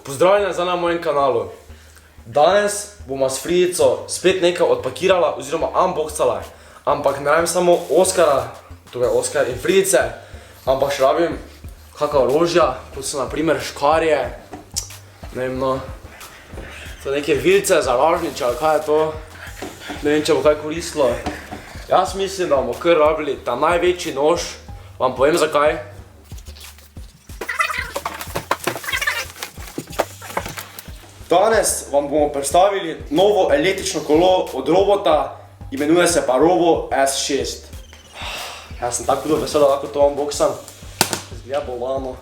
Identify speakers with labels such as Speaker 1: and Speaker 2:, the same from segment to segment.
Speaker 1: Pozdravljeni nazaj na mojem kanalu. Danes bomo s Fridico spet nekaj odpakirala oziroma unboxala. Ampak ne rabim samo Oskara, tukaj Oskar in Fridice, ampak še rabim kakva orožja, kot so na primer škarje, ne vem no, to neke vilce za lažniče ali kaj je to, ne vem če bo kaj koristilo. Jaz mislim, da bomo kar rabili ta največji nož, vam povem zakaj. Danes vam bomo predstavili novo električno kolo od Robota, imenuje se pa Robo S6. Jaz sem tako vesel, da lahko to unboxam. Izgleda bolano.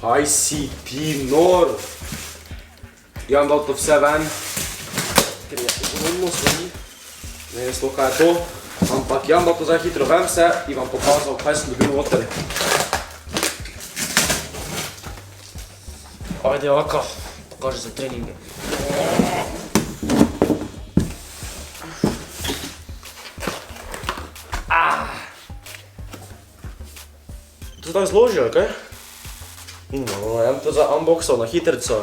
Speaker 1: Kaj si ti nor? Ja bom dal to vse ven, ker je ogromno stvari. Ne vem sploh kaj je to. Ampak ja bom to zdaj hitro ven vse in vam pokazal, kaj sem dobil noter. Ajde, Jaka, pokaži za treninge. To se tako zloži, ali kaj? No, ja bom to zdaj unboxal na hitrico.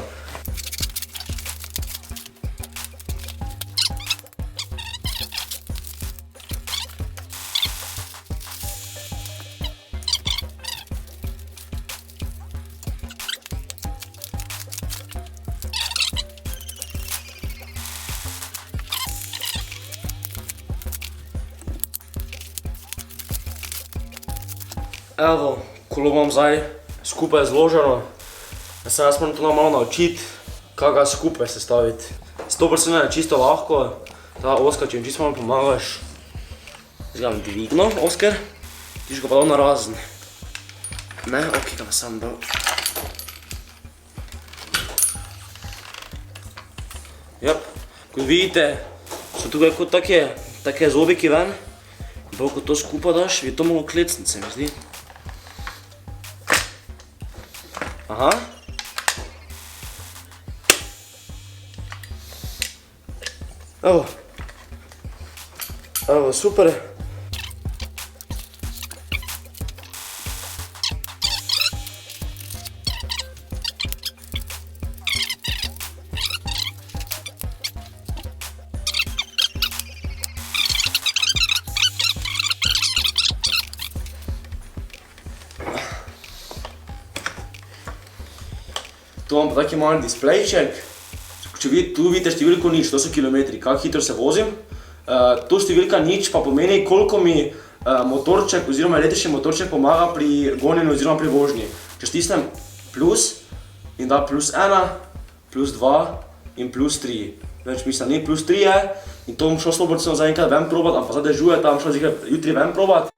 Speaker 1: Evo, kolo imam zdaj skupaj zloženo. Jaz moram to malo naučiti, kako ga skupaj sestaviti. 100% je čisto lahko. Ta Oskar, če mi čisto malo pomagaš. Zdaj ga bom dvignil, Oskar. Ti ga pa dal na razen. Ne, ok, ga sam dal. Jap, kot vidite, so tukaj kot take zobiki ven. Bolj kot to skupaj daš, bi to malo klecniti, se mi zdi. Aha. Evo. Evo, super. Tu imam pa taki mali displejček. Tu vidite številko nič, to so kilometri, kako hitro se vozim. Tu številka nič pa pomeni, koliko mi motorček oziroma električni motorček pomaga pri gonjenju oziroma pri vožnji. Če stisnem plus in da plus 1, plus 2 in plus 3. Več mislim, ni plus 3 je in to bom šel slobodno za enkrat ven probat, ampak zdaj dežuje, tam šel jutri ven probat.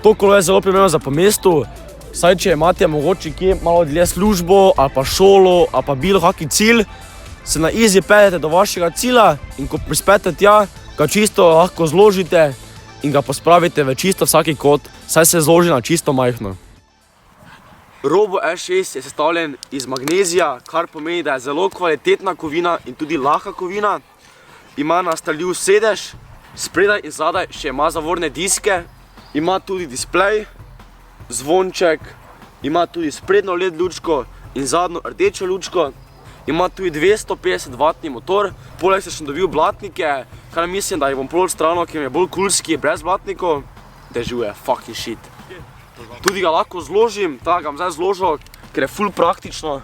Speaker 1: To kolo je zelo primerno za po mestu, saj če imate mogoče kje malo dlje službo ali pa šolo ali pa bilo kaki cilj, se na easy peljete do vašega cilja in ko prispete tja, ga čisto lahko zložite in ga pospravite v čisto vsaki kot, saj se zloži na čisto majhno. Robo S6 je sestavljen iz magnezija, kar pomeni, da je zelo kvalitetna kovina in tudi lahka kovina. ima nastavljiv sedež, spredaj in zadaj še ima zavorne diske, ima tudi displej, zvonček, ima tudi sprednjo LED lučko in zadnjo rdečo lučko, ima tudi 250 W motor, poleg se še dobil blatnike, kar mislim, da jih bom prvo odstranil, ker mi je bolj kulski brez blatnikov, dežuje, fucking shit. Tudi ga lahko zložim, tako ga bom zdaj zložil, ker je ful praktično.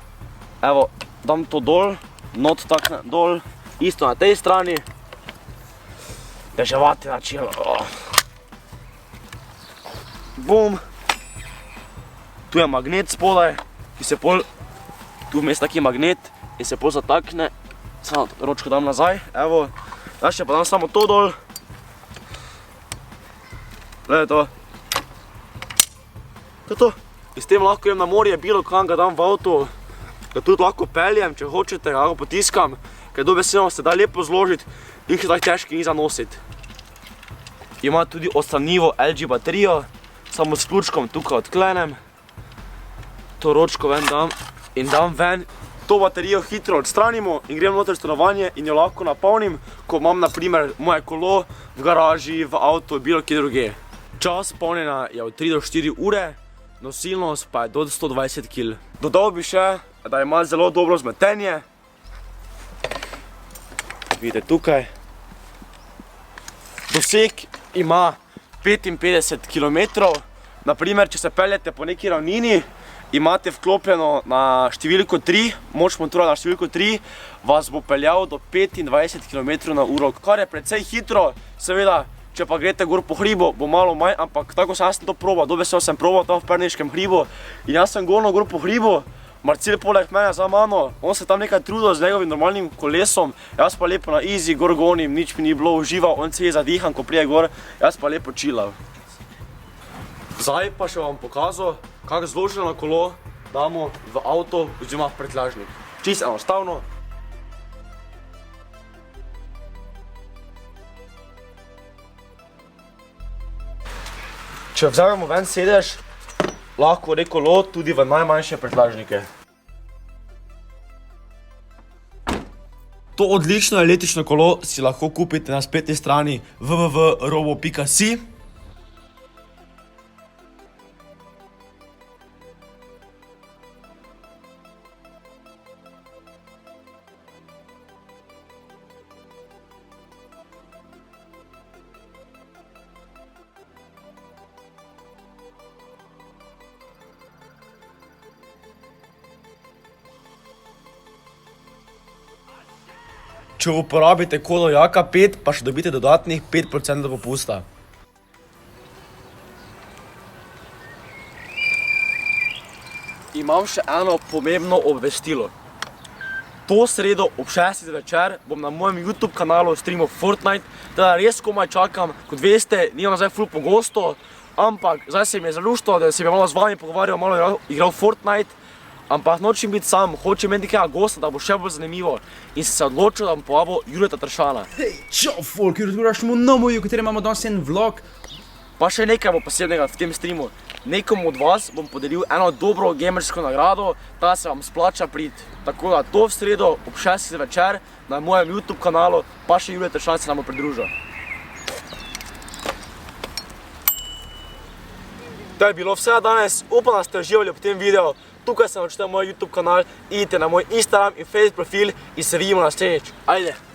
Speaker 1: Evo, dam to dol, not takne dol, isto na tej strani. Deževati načelo. Bum. Tu je magnet spodaj, ki se pol, tu vmes taki magnet in se pol zatakne. Samo ročko dam nazaj, evo. Zdaj še pa dam samo to dol. Gledaj to. To je to. In s tem lahko idem na morje, bilo kam ga dam v avto. Ga tudi lahko peljem, če hočete, ga lahko potiskam. Ker dobesedno se da lepo zložiti in še tako težki ni za nositi. Ima tudi odstranljivo LG baterijo, samo s ključkom tukaj odklenem. To ročko ven dam in dam ven. To baterijo hitro odstranimo in grem noter v stanovanje in jo lahko napolnim, ko imam na primer moje kolo v garaži, v avtu, bilo kje druge. Čas polnjenja je od 3 do 4 ure, nosilnost pa je do 120 kg. Dodal bi še, da ima zelo dobro zmetenje. Vidite tukaj. Doseg ima 55 km. Naprimer, če se peljete po neki ravnini, imate vklopljeno na številko 3, moč motora na številko 3, vas bo peljal do 25 km/h, kar je precej hitro. Seveda, če pa greste gor po hribu, bo malo manj, ampak tako sem to probal, dobesedno sem probal tam v Perniškem hribu in jaz sem gonil gor po hribu. Marcel poleg mene za mano, on se tam nekaj trudil z njegovim normalnim kolesom, jaz pa lepo na easy gor gonim, nič mi ni bilo, užival, on se je zadihan, ko prije gor, jaz pa lepo chillal. Zdaj pa še vam pokazal, kako zloženo kolo damo v avto oziroma v prtljažnik. Čisto enostavno. Če vzamemo ven sedež, lahko gre kolo tudi v najmanjše prtljažnike. To odlično električno kolo si lahko kupite na spletni strani www.robo.si. Če uporabite kodo Jaka 5, pa še dobite dodatnih 5% popusta. Imam še eno pomembno obvestilo. To sredo ob 6. zvečer bom na mojem YouTube kanalu streamal Fortnite, teda res komaj čakam. Kot veste, nimam zdaj ful pogosto, ampak zdaj se mi je zaluštilo, da se mi malo z vami pogovarjal, malo igral Fortnite. Ampak nočem biti sam, hočem imeti nekega gosta, da bo še bolj zanimivo. In sem se odločil, da bom povabil Jureta Tršana.
Speaker 2: Hej, čau folk, dobrodošli v novem videu, v katerem imamo danes en vlog.
Speaker 1: Pa še nekaj bo posebnega v tem streamu. Nekomu od vas bom podelil eno dobro gamersko nagrado, da se vam splača priti. Tako da to v sredo ob 6. zvečer na mojem YouTube kanalu, pa še Jureta Tršan se nam bo pridružil. To je bilo vse danes, upam, da ste uživali ob tem videu. Tukaj sem odštel moj YouTube kanal, idite na moj Instagram in Facebook profil in se vidimo naslednjič. Ajde!